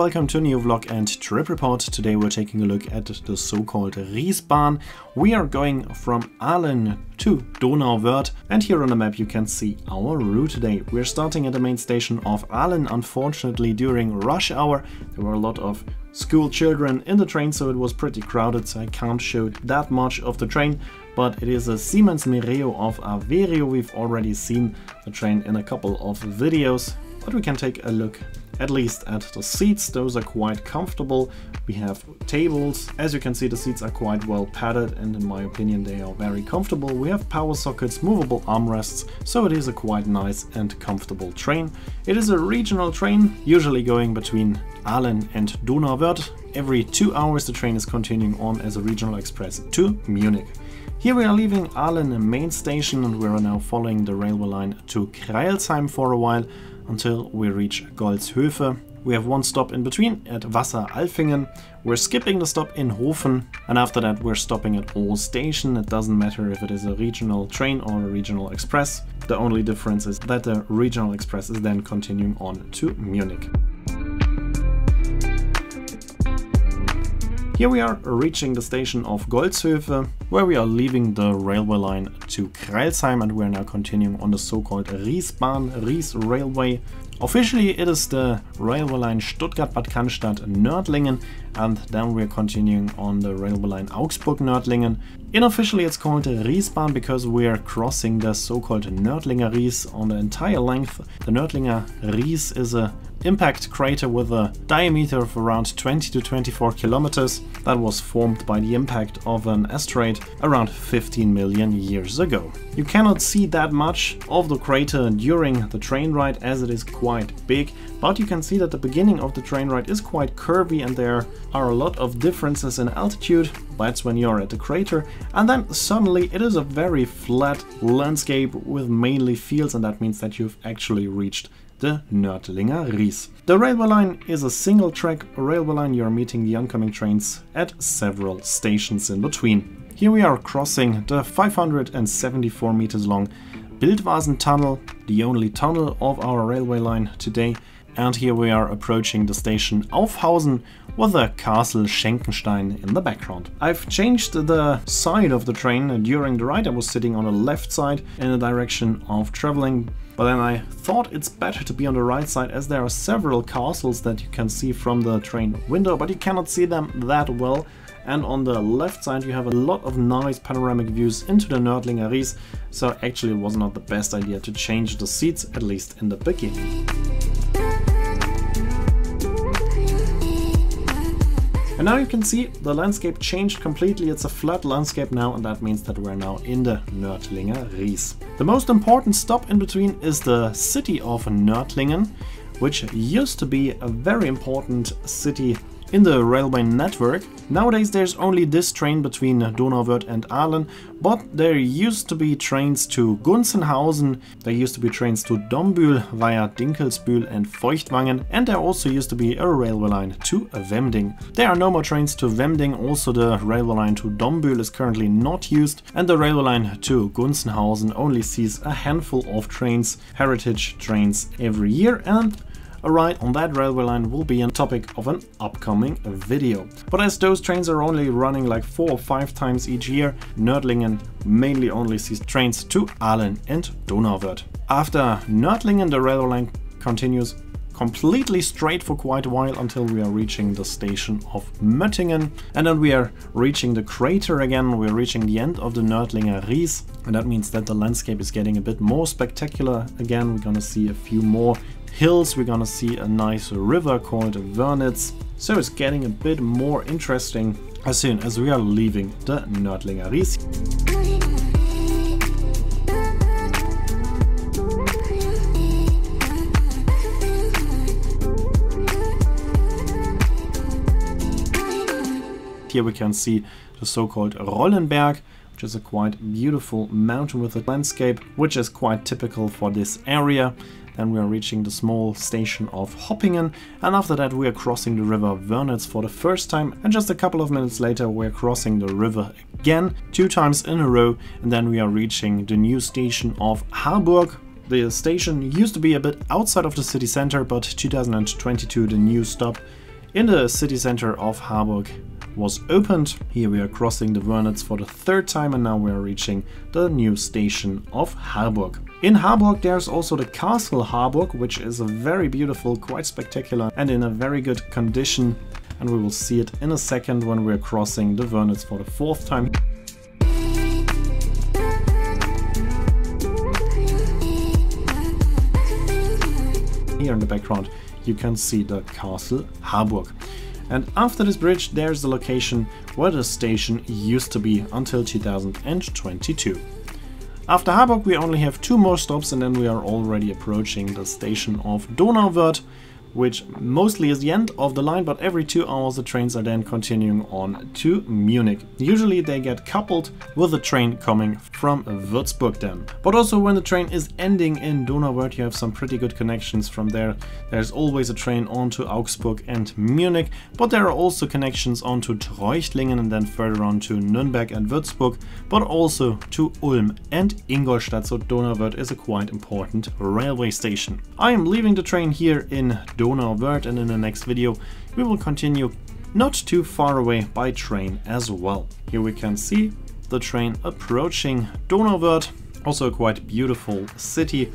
welcome to a new vlog and trip report. Today we're taking a look at the so-called Ries. We are going from Aalen to Donauwörth, and here on the map you can see our route today. We're starting at the main station of Aalen. Unfortunately, during rush hour there were a lot of school children in the train, so it was pretty crowded, so I can't show that much of the train. But it is a Siemens Mireo of Arverio. We've already seen the train in a couple of videos, but we can take a look at least at the seats. Those are quite comfortable. We have tables. As you can see, the seats are quite well padded, and in my opinion they are very comfortable. We have power sockets, movable armrests, so it is a quite nice and comfortable train. It is a regional train, usually going between Aalen and Donauwörth. Every 2 hours the train is continuing on as a regional express to Munich. Here we are leaving Aalen main station, and we are now following the railway line to Crailsheim for a while until we reach Golzhöfe. We have one stop in between at Wasseralfingen. We're skipping the stop in Hofen, and after that we're stopping at all station. It doesn't matter if it is a regional train or a regional express. The only difference is that the regional express is then continuing on to Munich. Here we are reaching the station of Golzhöfe, where we are leaving the railway line to Crailsheim, and we are now continuing on the so-called Ries Railway. Officially it is the railway line Stuttgart-Bad Cannstatt-Nördlingen, and then we are continuing on the railway line Augsburg-Nördlingen. Unofficially it's called Ries because we are crossing the so-called Nördlinger Ries on the entire length. The Nördlinger Ries is a impact crater with a diameter of around 20 to 24 kilometers that was formed by the impact of an asteroid around 15 million years ago. You cannot see that much of the crater during the train ride as it is quite big, but you can see that the beginning of the train ride is quite curvy and there are a lot of differences in altitude. That's when you're at the crater, and then suddenly it is a very flat landscape with mainly fields, and that means that you've actually reached the Nördlinger Ries. The railway line is a single track railway line. You're meeting the oncoming trains at several stations in between. Here we are crossing the 574 meters long Bildwasen tunnel, the only tunnel of our railway line today. And here we are approaching the station Aufhausen with the castle Schenkenstein in the background. I've changed the side of the train during the ride. I was sitting on the left side in the direction of traveling, but then I thought it's better to be on the right side as there are several castles that you can see from the train window, but you cannot see them that well. And on the left side you have a lot of nice panoramic views into the Nördlinger Ries, so actually it was not the best idea to change the seats, at least in the beginning. And now you can see the landscape changed completely. It's a flat landscape now, and that means that we're now in the Nördlinger Ries. The most important stop in between is the city of Nördlingen, which used to be a very important city in the railway network. Nowadays there's only this train between Donauwörth and Aalen, but there used to be trains to Gunzenhausen, there used to be trains to Dombühl via Dinkelsbühl and Feuchtwangen, and there also used to be a railway line to Wemding. There are no more trains to Wemding. Also the railway line to Dombühl is currently not used, and the railway line to Gunzenhausen only sees a handful of trains, heritage trains, every year, and a ride on that railway line will be a topic of an upcoming video. But as those trains are only running like 4 or 5 times each year, Nördlingen mainly only sees trains to Aalen and Donauwörth. After Nördlingen the railway line continues completely straight for quite a while until we are reaching the station of Möttingen, and then we are reaching the crater again. We're reaching the end of the Nördlinger Ries, and that means that the landscape is getting a bit more spectacular again. We're gonna see a few more hills, we're gonna see a nice river called Wörnitz, so it's getting a bit more interesting as soon as we are leaving the Nördlinger Ries. Here we can see the so-called Rollenberg, which is a quite beautiful mountain with a landscape which is quite typical for this area. Then we are reaching the small station of Hoppingen, and after that we are crossing the river Wörnitz for the first time, and just a couple of minutes later we're crossing the river again 2 times in a row, and then we are reaching the new station of Harburg. The station used to be a bit outside of the city center, but 2022 the new stop in the city center of Harburg was opened. Here we are crossing the Wörnitz for the third time, and now we are reaching the new station of Harburg. In Harburg there's also the Castle Harburg, which is a very beautiful, quite spectacular and in a very good condition, and we will see it in a second when we're crossing the Wörnitz for the fourth time. Here in the background you can see the Castle Harburg. And after this bridge there's the location where the station used to be until 2022. After Harburg we only have 2 more stops, and then we are already approaching the station of Donauwörth, which mostly is the end of the line, but every 2 hours the trains are then continuing on to Munich. Usually they get coupled with the train coming from Würzburg then. But also when the train is ending in Donauwörth you have some pretty good connections from there. There's always a train on to Augsburg and Munich, but there are also connections on to Treuchtlingen and then further on to Nürnberg and Würzburg, but also to Ulm and Ingolstadt, so Donauwörth is a quite important railway station. I am leaving the train here in Donauwörth, and in the next video we will continue not too far away by train as well. Here we can see the train approaching Donauwörth, also a quite beautiful city,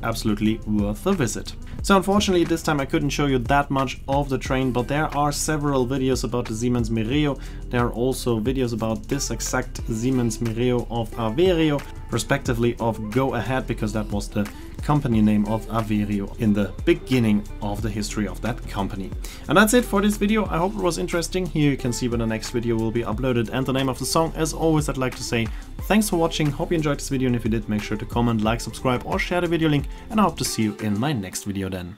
absolutely worth a visit. So unfortunately this time I couldn't show you that much of the train, but there are several videos about the Siemens Mireo. There are also videos about this exact Siemens Mireo of Arverio, respectively of Go Ahead, because that was the company name of Arverio in the beginning of the history of that company. And that's it for this video. I hope it was interesting. Here you can see when the next video will be uploaded and the name of the song. As always, I'd like to say thanks for watching. Hope you enjoyed this video, and if you did, make sure to comment, like, subscribe or share the video link, and I hope to see you in my next video then.